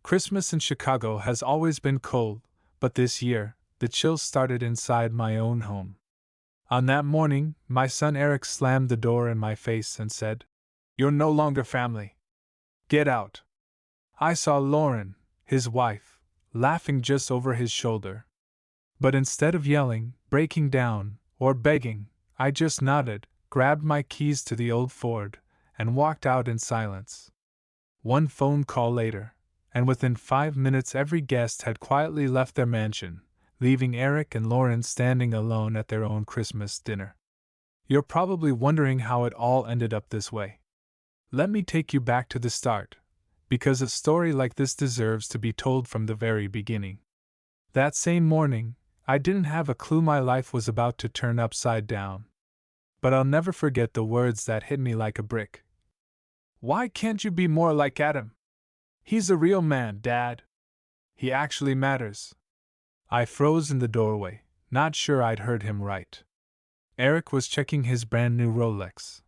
Christmas in Chicago has always been cold, but this year, the chill started inside my own home. On that morning, my son Eric slammed the door in my face and said, "You're no longer family. Get out." I saw Lauren, his wife, laughing just over his shoulder. But instead of yelling, breaking down, or begging, I just nodded, grabbed my keys to the old Ford, and walked out in silence. One phone call later, and within 5 minutes every guest had quietly left their mansion, leaving Eric and Lauren standing alone at their own Christmas dinner. You're probably wondering how it all ended up this way. Let me take you back to the start, because a story like this deserves to be told from the very beginning. That same morning, I didn't have a clue my life was about to turn upside down. But I'll never forget the words that hit me like a brick. "Why can't you be more like Adam? He's a real man, Dad. He actually matters." I froze in the doorway, not sure I'd heard him right. Eric was checking his brand new Rolex,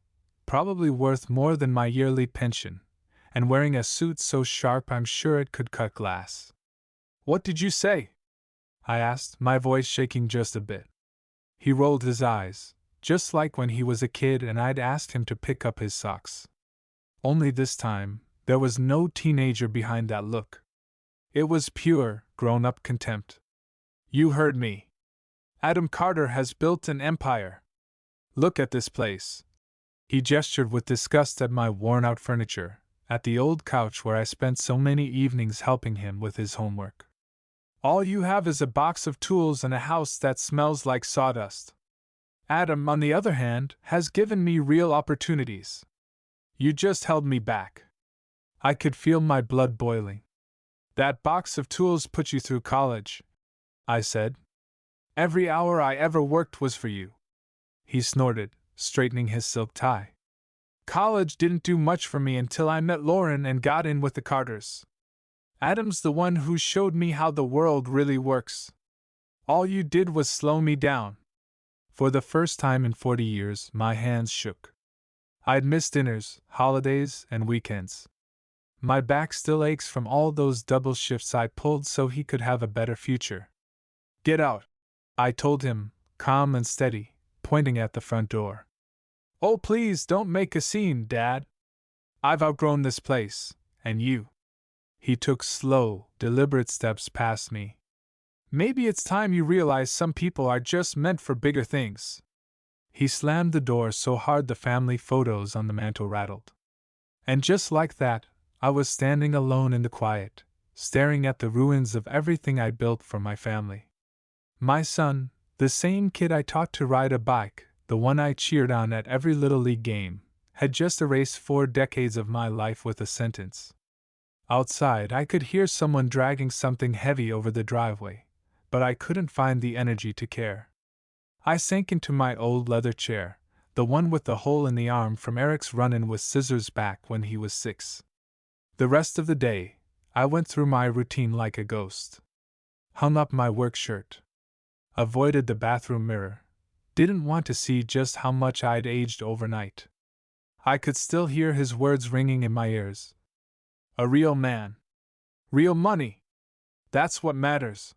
probably worth more than my yearly pension, and wearing a suit so sharp I'm sure it could cut glass. "What did you say?" I asked, my voice shaking just a bit. He rolled his eyes, just like when he was a kid and I'd asked him to pick up his socks. Only this time, there was no teenager behind that look. It was pure, grown-up contempt. "You heard me. Adam Carter has built an empire. Look at this place." He gestured with disgust at my worn-out furniture, at the old couch where I spent so many evenings helping him with his homework. "All you have is a box of tools and a house that smells like sawdust. Adam, on the other hand, has given me real opportunities. You just held me back." I could feel my blood boiling. "That box of tools put you through college," I said. "Every hour I ever worked was for you." He snorted, straightening his silk tie. "College didn't do much for me until I met Lauren and got in with the Carters. Adam's the one who showed me how the world really works. All you did was slow me down." For the first time in 40 years, my hands shook. I'd missed dinners, holidays, and weekends. My back still aches from all those double shifts I pulled so he could have a better future. "Get out," I told him, calm and steady, pointing at the front door. "Oh, please don't make a scene, Dad. I've outgrown this place, and you." He took slow, deliberate steps past me. "Maybe it's time you realize some people are just meant for bigger things." He slammed the door so hard the family photos on the mantel rattled. And just like that, I was standing alone in the quiet, staring at the ruins of everything I built for my family. My son, the same kid I taught to ride a bike, the one I cheered on at every Little League game, had just erased 4 decades of my life with a sentence. Outside, I could hear someone dragging something heavy over the driveway, but I couldn't find the energy to care. I sank into my old leather chair, the one with the hole in the arm from Eric's run-in with scissors back when he was 6. The rest of the day, I went through my routine like a ghost. Hung up my work shirt. Avoided the bathroom mirror. Didn't want to see just how much I'd aged overnight. I could still hear his words ringing in my ears. "A real man. Real money. That's what matters."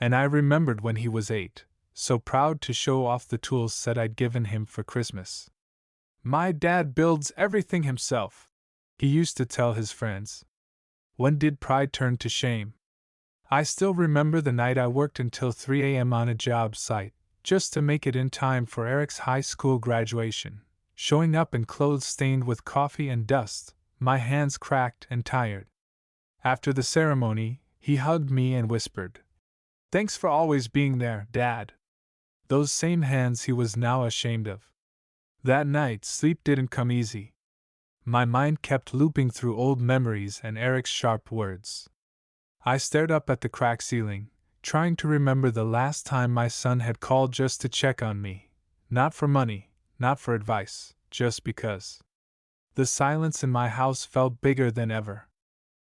And I remembered when he was 8, so proud to show off the tools set I'd given him for Christmas. "My dad builds everything himself," he used to tell his friends. When did pride turn to shame? I still remember the night I worked until 3 a.m. on a job site, just to make it in time for Eric's high school graduation, showing up in clothes stained with coffee and dust, my hands cracked and tired. After the ceremony, he hugged me and whispered, "Thanks for always being there, Dad." Those same hands he was now ashamed of. That night, sleep didn't come easy. My mind kept looping through old memories and Eric's sharp words. I stared up at the cracked ceiling, trying to remember the last time my son had called just to check on me. Not for money, not for advice, just because. The silence in my house felt bigger than ever.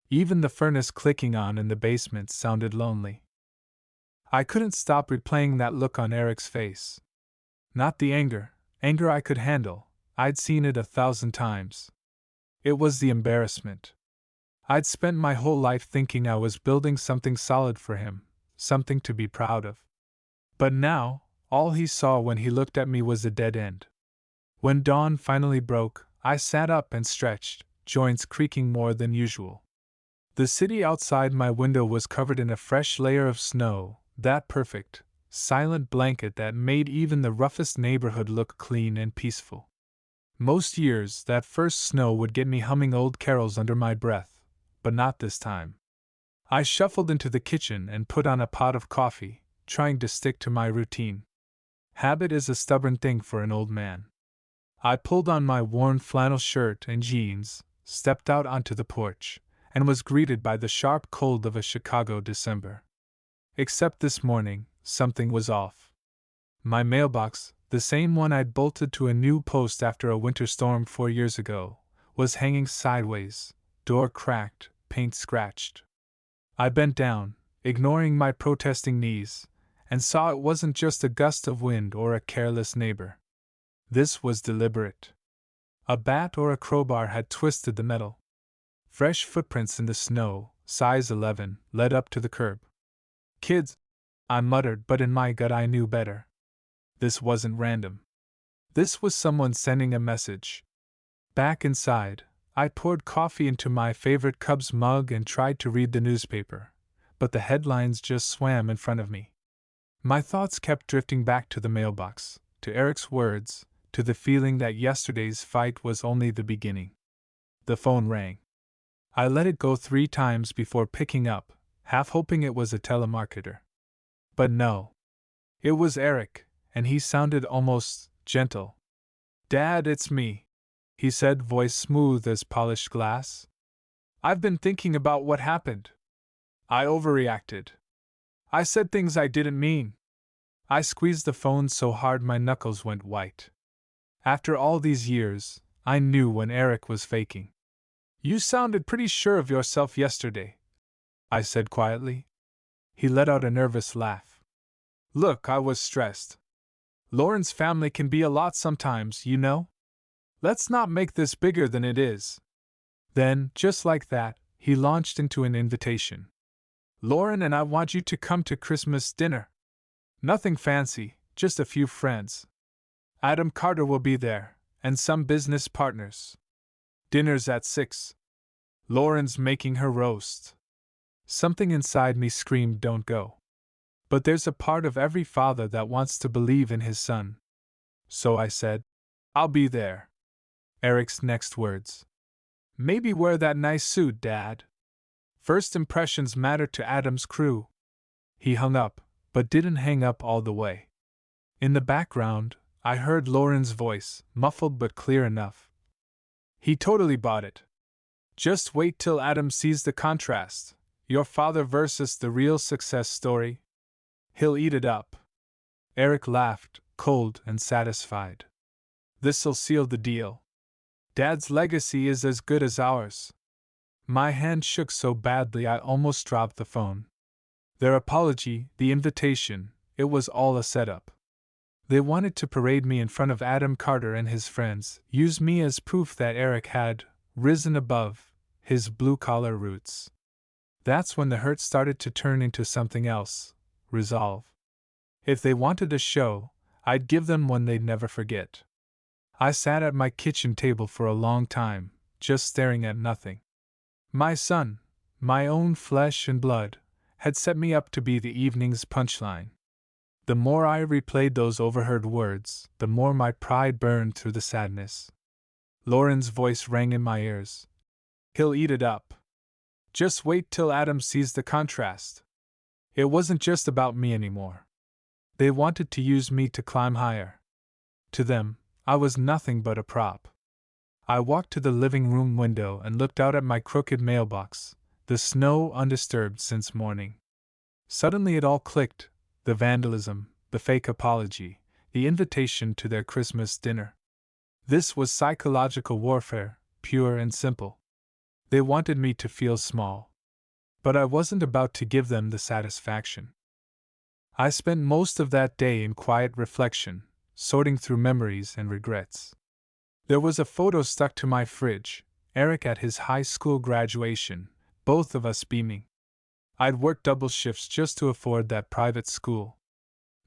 Even the furnace clicking on in the basement sounded lonely. I couldn't stop replaying that look on Eric's face. Not the anger I could handle, I'd seen it 1,000 times. It was the embarrassment. I'd spent my whole life thinking I was building something solid for him, something to be proud of. But now, all he saw when he looked at me was a dead end. When dawn finally broke, I sat up and stretched, joints creaking more than usual. The city outside my window was covered in a fresh layer of snow, that perfect, silent blanket that made even the roughest neighborhood look clean and peaceful. Most years, that first snow would get me humming old carols under my breath, but not this time. I shuffled into the kitchen and put on a pot of coffee, trying to stick to my routine. Habit is a stubborn thing for an old man. I pulled on my worn flannel shirt and jeans, stepped out onto the porch, and was greeted by the sharp cold of a Chicago December. Except this morning, something was off. My mailbox, the same one I'd bolted to a new post after a winter storm 4 years ago, was hanging sideways, door cracked, paint scratched. I bent down, ignoring my protesting knees, and saw it wasn't just a gust of wind or a careless neighbor. This was deliberate. A bat or a crowbar had twisted the metal. Fresh footprints in the snow, size 11, led up to the curb. Kids, I muttered, but in my gut I knew better. This wasn't random. This was someone sending a message. Back inside, I poured coffee into my favorite Cubs mug and tried to read the newspaper, but the headlines just swam in front of me. My thoughts kept drifting back to the mailbox, to Eric's words, to the feeling that yesterday's fight was only the beginning. The phone rang. I let it go 3 times before picking up, half hoping it was a telemarketer. But no. It was Eric, and he sounded almost gentle. "Dad, it's me," he said, voice smooth as polished glass. "I've been thinking about what happened. I overreacted. I said things I didn't mean." I squeezed the phone so hard my knuckles went white. After all these years, I knew when Eric was faking. "You sounded pretty sure of yourself yesterday," I said quietly. He let out a nervous laugh. "Look, I was stressed. Lauren's family can be a lot sometimes, you know. Let's not make this bigger than it is." Then, just like that, he launched into an invitation. "Lauren and I want you to come to Christmas dinner. Nothing fancy, just a few friends. Adam Carter will be there, and some business partners. Dinner's at 6. Lauren's making her roast." Something inside me screamed, "Don't go." But there's a part of every father that wants to believe in his son. So I said, "I'll be there." Eric's next words: "Maybe wear that nice suit, Dad. First impressions matter to Adam's crew." He hung up, but didn't hang up all the way. In the background, I heard Lauren's voice, muffled but clear enough. "He totally bought it. Just wait till Adam sees the contrast, your father versus the real success story. He'll eat it up." Eric laughed, cold and satisfied. "This'll seal the deal. Dad's legacy is as good as ours." My hand shook so badly I almost dropped the phone. Their apology, the invitation, it was all a setup. They wanted to parade me in front of Adam Carter and his friends, use me as proof that Eric had risen above his blue-collar roots. That's when the hurt started to turn into something else: resolve. If they wanted a show, I'd give them one they'd never forget. I sat at my kitchen table for a long time, just staring at nothing. My son, my own flesh and blood, had set me up to be the evening's punchline. The more I replayed those overheard words, the more my pride burned through the sadness. Lauren's voice rang in my ears. "He'll eat it up. Just wait till Adam sees the contrast." It wasn't just about me anymore. They wanted to use me to climb higher. To them, I was nothing but a prop. I walked to the living room window and looked out at my crooked mailbox, the snow undisturbed since morning. Suddenly it all clicked: the vandalism, the fake apology, the invitation to their Christmas dinner. This was psychological warfare, pure and simple. They wanted me to feel small. But I wasn't about to give them the satisfaction. I spent most of that day in quiet reflection, sorting through memories and regrets. There was a photo stuck to my fridge, Eric at his high school graduation, both of us beaming. I'd worked double shifts just to afford that private school.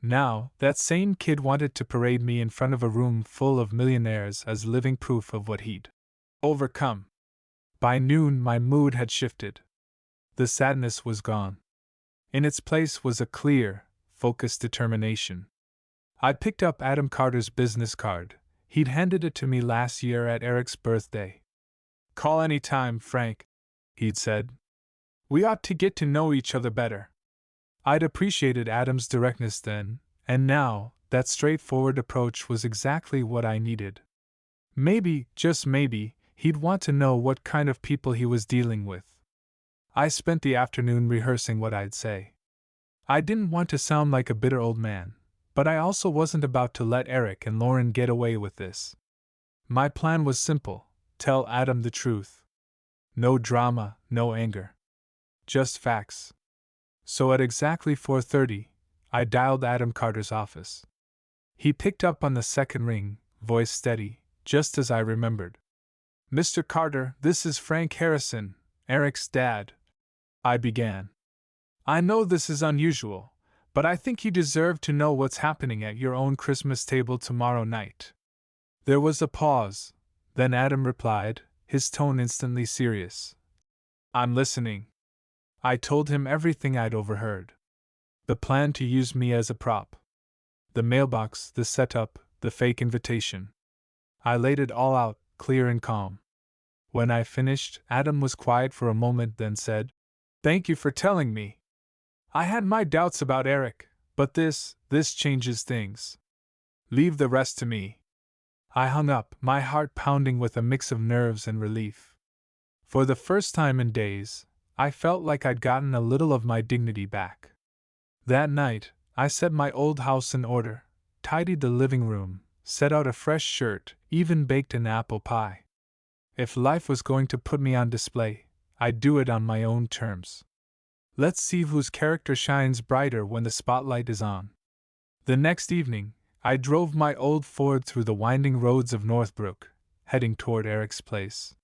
Now, that same kid wanted to parade me in front of a room full of millionaires as living proof of what he'd overcome. By noon, my mood had shifted. The sadness was gone. In its place was a clear, focused determination. I picked up Adam Carter's business card. He'd handed it to me last year at Eric's birthday. "Call any time, Frank," he'd said. "We ought to get to know each other better." I'd appreciated Adam's directness then, and now, that straightforward approach was exactly what I needed. Maybe, just maybe, he'd want to know what kind of people he was dealing with. I spent the afternoon rehearsing what I'd say. I didn't want to sound like a bitter old man, but I also wasn't about to let Eric and Lauren get away with this. My plan was simple: tell Adam the truth. No drama, no anger. Just facts. So at exactly 4:30, I dialed Adam Carter's office. He picked up on the second ring, voice steady, just as I remembered. "Mr. Carter, this is Frank Harrison, Eric's dad," I began. "I know this is unusual, but I think you deserve to know what's happening at your own Christmas table tomorrow night." There was a pause, then Adam replied, his tone instantly serious. "I'm listening." I told him everything I'd overheard. The plan to use me as a prop. The mailbox, the setup, the fake invitation. I laid it all out, clear and calm. When I finished, Adam was quiet for a moment, then said, "Thank you for telling me. I had my doubts about Eric, but this changes things. Leave the rest to me." I hung up, my heart pounding with a mix of nerves and relief. For the first time in days, I felt like I'd gotten a little of my dignity back. That night, I set my old house in order, tidied the living room, set out a fresh shirt, even baked an apple pie. If life was going to put me on display, I'd do it on my own terms. Let's see whose character shines brighter when the spotlight is on. The next evening, I drove my old Ford through the winding roads of Northbrook, heading toward Eric's place.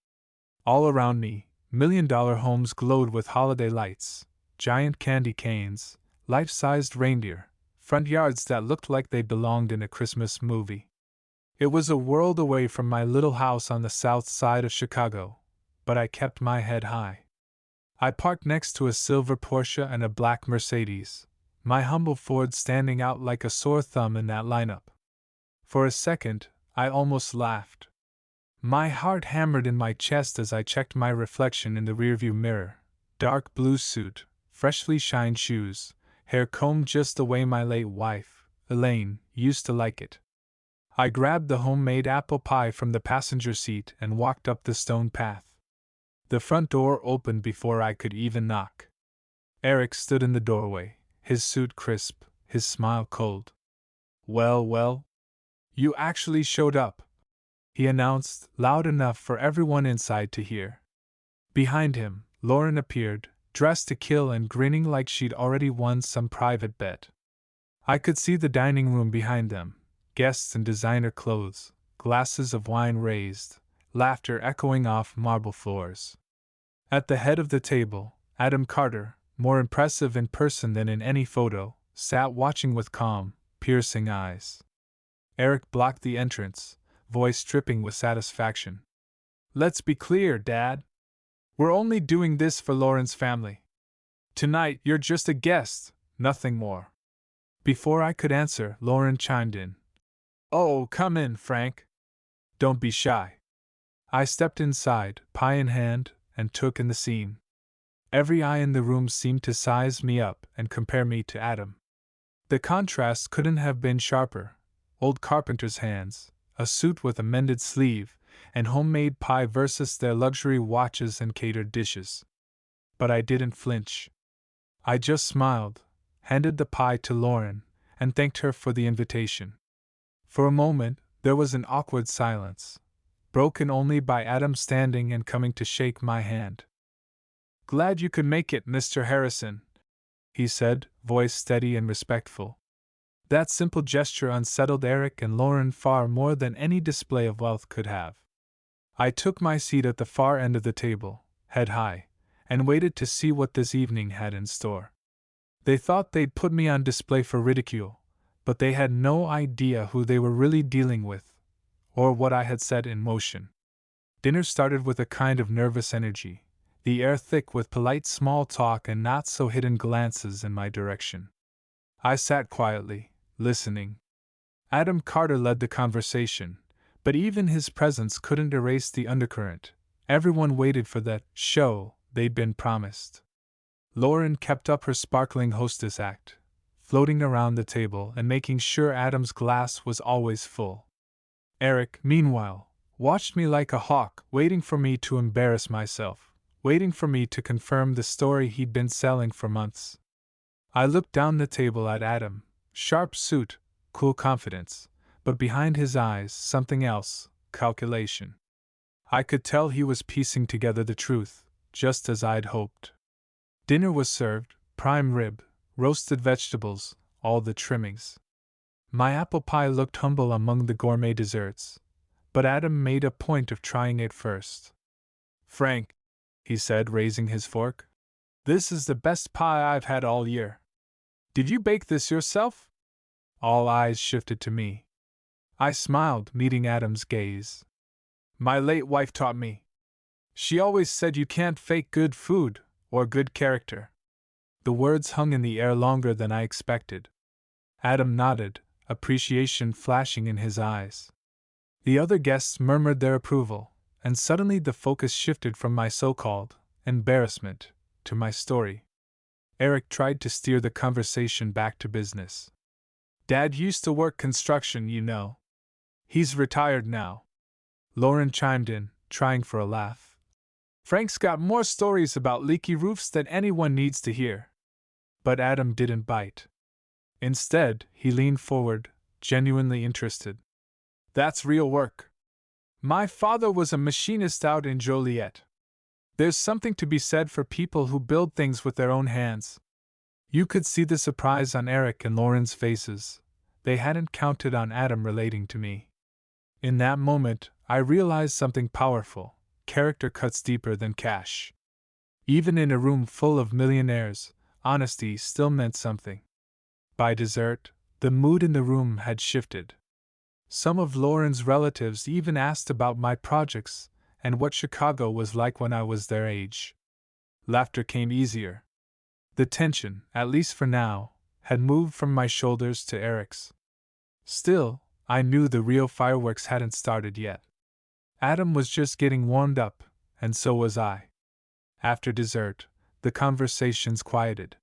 All around me, million-dollar homes glowed with holiday lights, giant candy canes, life-sized reindeer, front yards that looked like they belonged in a Christmas movie. It was a world away from my little house on the south side of Chicago, but I kept my head high. I parked next to a silver Porsche and a black Mercedes, my humble Ford standing out like a sore thumb in that lineup. For a second, I almost laughed. My heart hammered in my chest as I checked my reflection in the rearview mirror. Dark blue suit, freshly shined shoes, hair combed just the way my late wife, Elaine, used to like it. I grabbed the homemade apple pie from the passenger seat and walked up the stone path. The front door opened before I could even knock. Eric stood in the doorway, his suit crisp, his smile cold. "Well, well, you actually showed up," he announced, loud enough for everyone inside to hear. Behind him, Lauren appeared, dressed to kill and grinning like she'd already won some private bet. I could see the dining room behind them, guests in designer clothes, glasses of wine raised, laughter echoing off marble floors. At the head of the table, Adam Carter, more impressive in person than in any photo, sat watching with calm, piercing eyes. Eric blocked the entrance, voice dripping with satisfaction. "Let's be clear, Dad. We're only doing this for Lauren's family. Tonight you're just a guest, nothing more." Before I could answer, Lauren chimed in. "Oh, come in, Frank. Don't be shy." I stepped inside, pie in hand, and took in the scene. Every eye in the room seemed to size me up and compare me to Adam. The contrast couldn't have been sharper. Old carpenter's hands, a suit with a mended sleeve, and homemade pie versus their luxury watches and catered dishes. But I didn't flinch. I just smiled, handed the pie to Lauren, and thanked her for the invitation. For a moment, there was an awkward silence, broken only by Adam standing and coming to shake my hand. "Glad you could make it, Mr. Harrison," he said, voice steady and respectful. That simple gesture unsettled Eric and Lauren far more than any display of wealth could have. I took my seat at the far end of the table, head high, and waited to see what this evening had in store. They thought they'd put me on display for ridicule, but they had no idea who they were really dealing with, or what I had set in motion. Dinner started with a kind of nervous energy, the air thick with polite small talk and not so hidden glances in my direction. I sat quietly, listening. Adam Carter led the conversation, but even his presence couldn't erase the undercurrent. Everyone waited for that show they'd been promised. Lauren kept up her sparkling hostess act, floating around the table and making sure Adam's glass was always full. Eric, meanwhile, watched me like a hawk, waiting for me to embarrass myself, waiting for me to confirm the story he'd been selling for months. I looked down the table at Adam, sharp suit, cool confidence, but behind his eyes something else, calculation. I could tell he was piecing together the truth, just as I'd hoped. Dinner was served, prime rib, roasted vegetables, all the trimmings. My apple pie looked humble among the gourmet desserts, but Adam made a point of trying it first. "Frank," he said, raising his fork, "this is the best pie I've had all year. Did you bake this yourself?" All eyes shifted to me. I smiled, meeting Adam's gaze. "My late wife taught me. She always said you can't fake good food, or good character." The words hung in the air longer than I expected. Adam nodded, appreciation flashing in his eyes. The other guests murmured their approval, and suddenly the focus shifted from my so-called embarrassment to my story. Eric tried to steer the conversation back to business. "Dad used to work construction, you know. He's retired now." Lauren chimed in, trying for a laugh. "Frank's got more stories about leaky roofs than anyone needs to hear." But Adam didn't bite. Instead, he leaned forward, genuinely interested. "That's real work. My father was a machinist out in Joliet. There's something to be said for people who build things with their own hands." You could see the surprise on Eric and Lauren's faces. They hadn't counted on Adam relating to me. In that moment, I realized something powerful. Character cuts deeper than cash. Even in a room full of millionaires, honesty still meant something. By dessert, the mood in the room had shifted. Some of Lauren's relatives even asked about my projects and what Chicago was like when I was their age. Laughter came easier. The tension, at least for now, had moved from my shoulders to Eric's. Still, I knew the real fireworks hadn't started yet. Adam was just getting warmed up, and so was I. After dessert, the conversations quieted.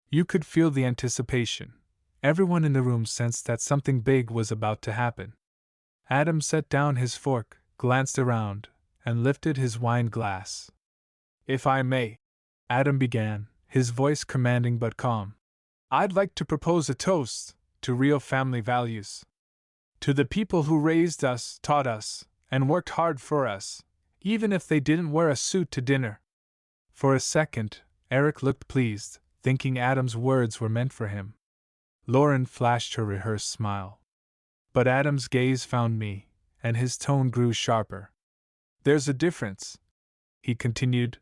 You could feel the anticipation. Everyone in the room sensed that something big was about to happen. Adam set down his fork, glanced around, and lifted his wine glass. "If I may," Adam began, his voice commanding but calm, "I'd like to propose a toast to real family values. To the people who raised us, taught us, and worked hard for us, even if they didn't wear a suit to dinner." For a second, Eric looked pleased, thinking Adam's words were meant for him. Lauren flashed her rehearsed smile. But Adam's gaze found me, and his tone grew sharper. "There's a difference," he continued,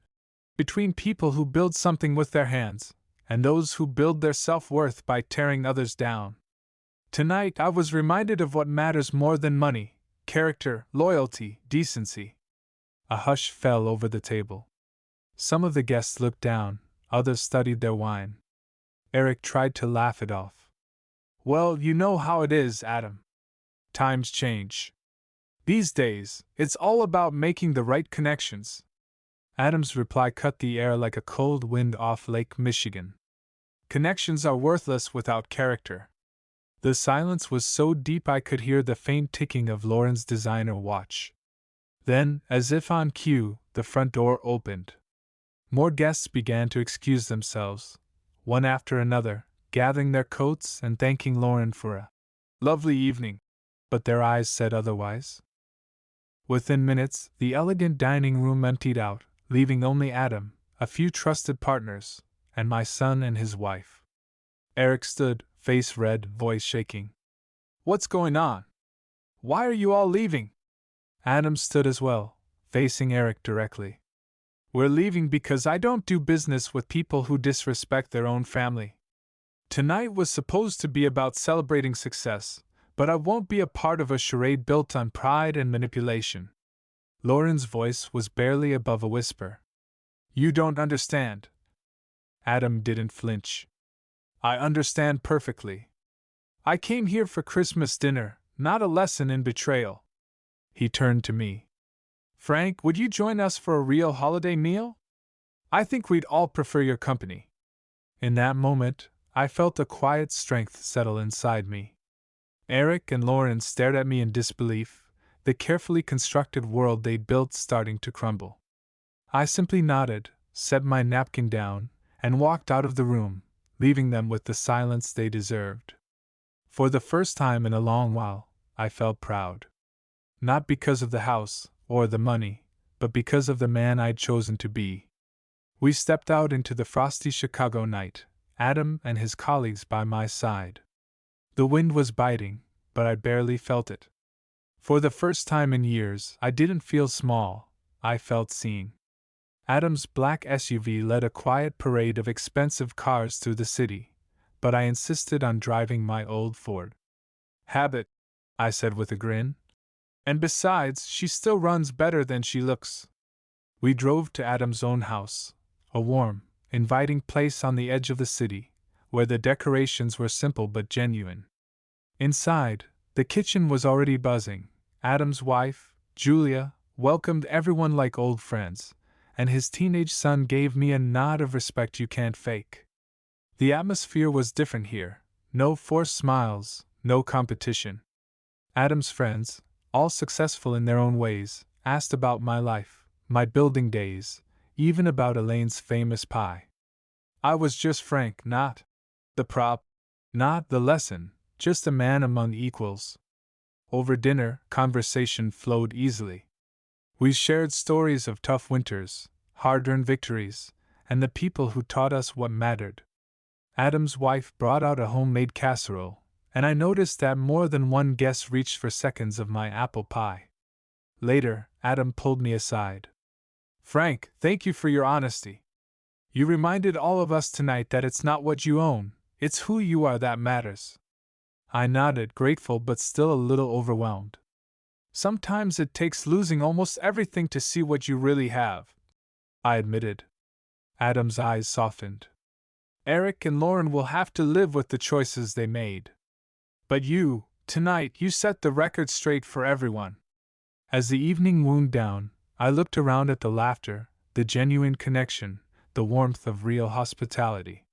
"between people who build something with their hands, and those who build their self-worth by tearing others down. Tonight I was reminded of what matters more than money: character, loyalty, decency." A hush fell over the table. Some of the guests looked down, others studied their wine. Eric tried to laugh it off. "Well, you know how it is, Adam. Times change. These days, it's all about making the right connections." Adam's reply cut the air like a cold wind off Lake Michigan. "Connections are worthless without character." The silence was so deep I could hear the faint ticking of Lauren's designer watch. Then, as if on cue, the front door opened. More guests began to excuse themselves, one after another, gathering their coats and thanking Lauren for a lovely evening, but their eyes said otherwise. Within minutes, the elegant dining room emptied out, leaving only Adam, a few trusted partners, and my son and his wife. Eric stood, face red, voice shaking. "What's going on? Why are you all leaving?" Adam stood as well, facing Eric directly. We're leaving because I don't do business with people who disrespect their own family. Tonight was supposed to be about celebrating success, but I won't be a part of a charade built on pride and manipulation. Lauren's voice was barely above a whisper. You don't understand. Adam didn't flinch. I understand perfectly. I came here for Christmas dinner, not a lesson in betrayal. He turned to me. Frank, would you join us for a real holiday meal? I think we'd all prefer your company. In that moment, I felt a quiet strength settle inside me. Eric and Lauren stared at me in disbelief, the carefully constructed world they'd built starting to crumble. I simply nodded, set my napkin down, and walked out of the room, leaving them with the silence they deserved. For the first time in a long while, I felt proud. Not because of the house or the money, but because of the man I'd chosen to be. We stepped out into the frosty Chicago night, Adam and his colleagues by my side. The wind was biting, but I barely felt it. For the first time in years, I didn't feel small, I felt seen. Adam's black SUV led a quiet parade of expensive cars through the city, but I insisted on driving my old Ford. Habit, I said with a grin. And besides, she still runs better than she looks. We drove to Adam's own house, a warm, inviting place on the edge of the city, where the decorations were simple but genuine. Inside, the kitchen was already buzzing. Adam's wife, Julia, welcomed everyone like old friends, and his teenage son gave me a nod of respect you can't fake. The atmosphere was different here, no forced smiles, no competition. Adam's friends, all successful in their own ways, asked about my life, my building days, even about Elaine's famous pie. I was just Frank, not the prop, not the lesson, just a man among equals. Over dinner, conversation flowed easily. We shared stories of tough winters, hard-earned victories, and the people who taught us what mattered. Adam's wife brought out a homemade casserole, and I noticed that more than one guest reached for seconds of my apple pie. Later, Adam pulled me aside. Frank, thank you for your honesty. You reminded all of us tonight that it's not what you own, it's who you are that matters. I nodded, grateful but still a little overwhelmed. Sometimes it takes losing almost everything to see what you really have, I admitted. Adam's eyes softened. Eric and Lauren will have to live with the choices they made. But you, tonight, you set the record straight for everyone. As the evening wound down, I looked around at the laughter, the genuine connection, the warmth of real hospitality.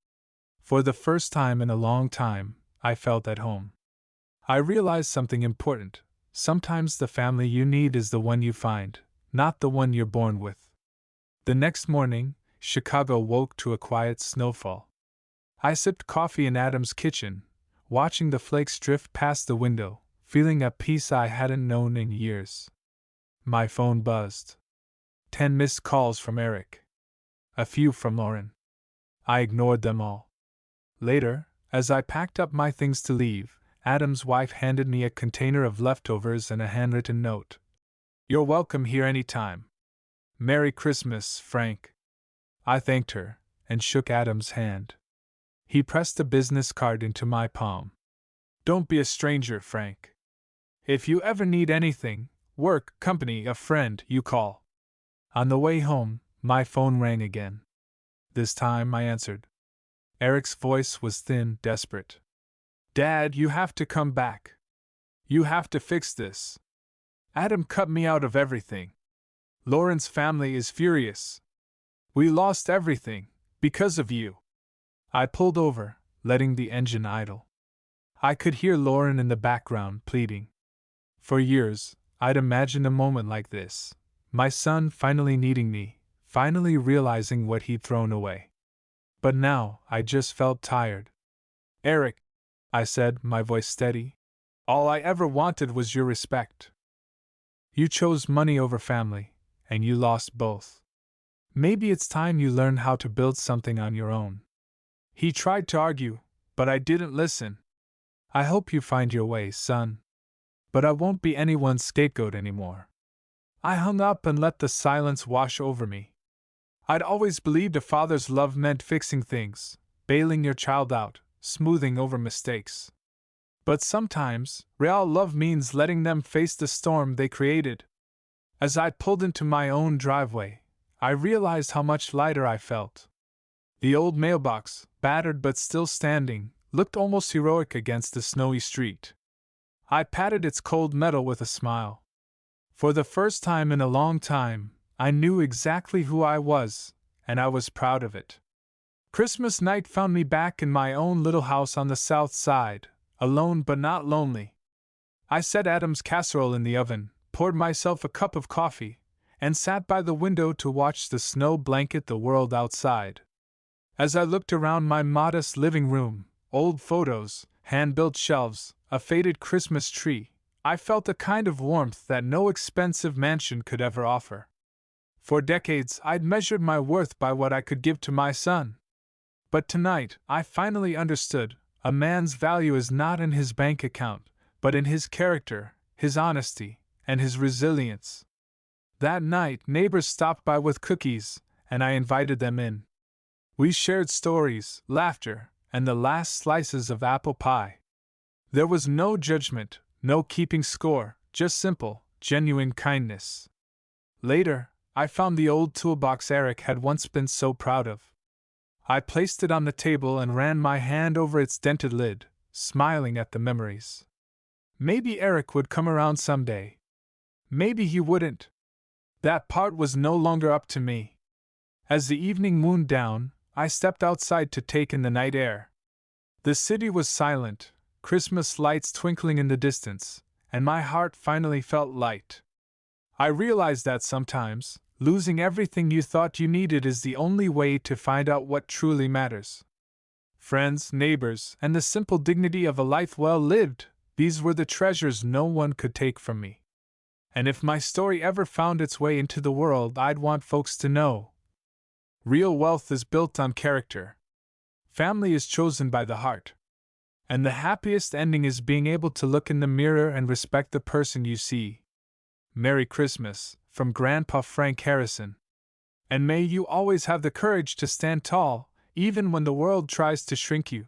For the first time in a long time, I felt at home. I realized something important. Sometimes the family you need is the one you find, not the one you're born with. The next morning, Chicago woke to a quiet snowfall. I sipped coffee in Adam's kitchen, watching the flakes drift past the window, feeling a peace I hadn't known in years. My phone buzzed. 10 missed calls from Eric. A few from Lauren. I ignored them all. Later, as I packed up my things to leave, Adam's wife handed me a container of leftovers and a handwritten note. You're welcome here any time. Merry Christmas, Frank. I thanked her, and shook Adam's hand. He pressed a business card into my palm. Don't be a stranger, Frank. If you ever need anything, work, company, a friend, you call. On the way home, my phone rang again. This time I answered. Eric's voice was thin, desperate. Dad, you have to come back. You have to fix this. Adam cut me out of everything. Lauren's family is furious. We lost everything, because of you. I pulled over, letting the engine idle. I could hear Lauren in the background pleading. For years, I'd imagined a moment like this. My son finally needing me, finally realizing what he'd thrown away. But now, I just felt tired. Eric, I said, my voice steady, all I ever wanted was your respect. You chose money over family, and you lost both. Maybe it's time you learn how to build something on your own. He tried to argue, but I didn't listen. I hope you find your way, son. But I won't be anyone's scapegoat anymore. I hung up and let the silence wash over me. I'd always believed a father's love meant fixing things, bailing your child out, smoothing over mistakes. But sometimes, real love means letting them face the storm they created. As I pulled into my own driveway, I realized how much lighter I felt. The old mailbox, battered but still standing, looked almost heroic against the snowy street. I patted its cold metal with a smile. For the first time in a long time, I knew exactly who I was, and I was proud of it. Christmas night found me back in my own little house on the south side, alone but not lonely. I set Adam's casserole in the oven, poured myself a cup of coffee, and sat by the window to watch the snow blanket the world outside. As I looked around my modest living room, old photos, hand-built shelves, a faded Christmas tree, I felt a kind of warmth that no expensive mansion could ever offer. For decades, I'd measured my worth by what I could give to my son. But tonight, I finally understood, a man's value is not in his bank account, but in his character, his honesty, and his resilience. That night, neighbors stopped by with cookies, and I invited them in. We shared stories, laughter, and the last slices of apple pie. There was no judgment, no keeping score, just simple, genuine kindness. Later, I found the old toolbox Eric had once been so proud of. I placed it on the table and ran my hand over its dented lid, smiling at the memories. Maybe Eric would come around someday. Maybe he wouldn't. That part was no longer up to me. As the evening wound down, I stepped outside to take in the night air. The city was silent, Christmas lights twinkling in the distance, and my heart finally felt light. I realized that sometimes, losing everything you thought you needed is the only way to find out what truly matters. Friends, neighbors, and the simple dignity of a life well lived, these were the treasures no one could take from me. And if my story ever found its way into the world, I'd want folks to know. Real wealth is built on character. Family is chosen by the heart. And the happiest ending is being able to look in the mirror and respect the person you see. Merry Christmas, from Grandpa Frank Harrison. And may you always have the courage to stand tall, even when the world tries to shrink you.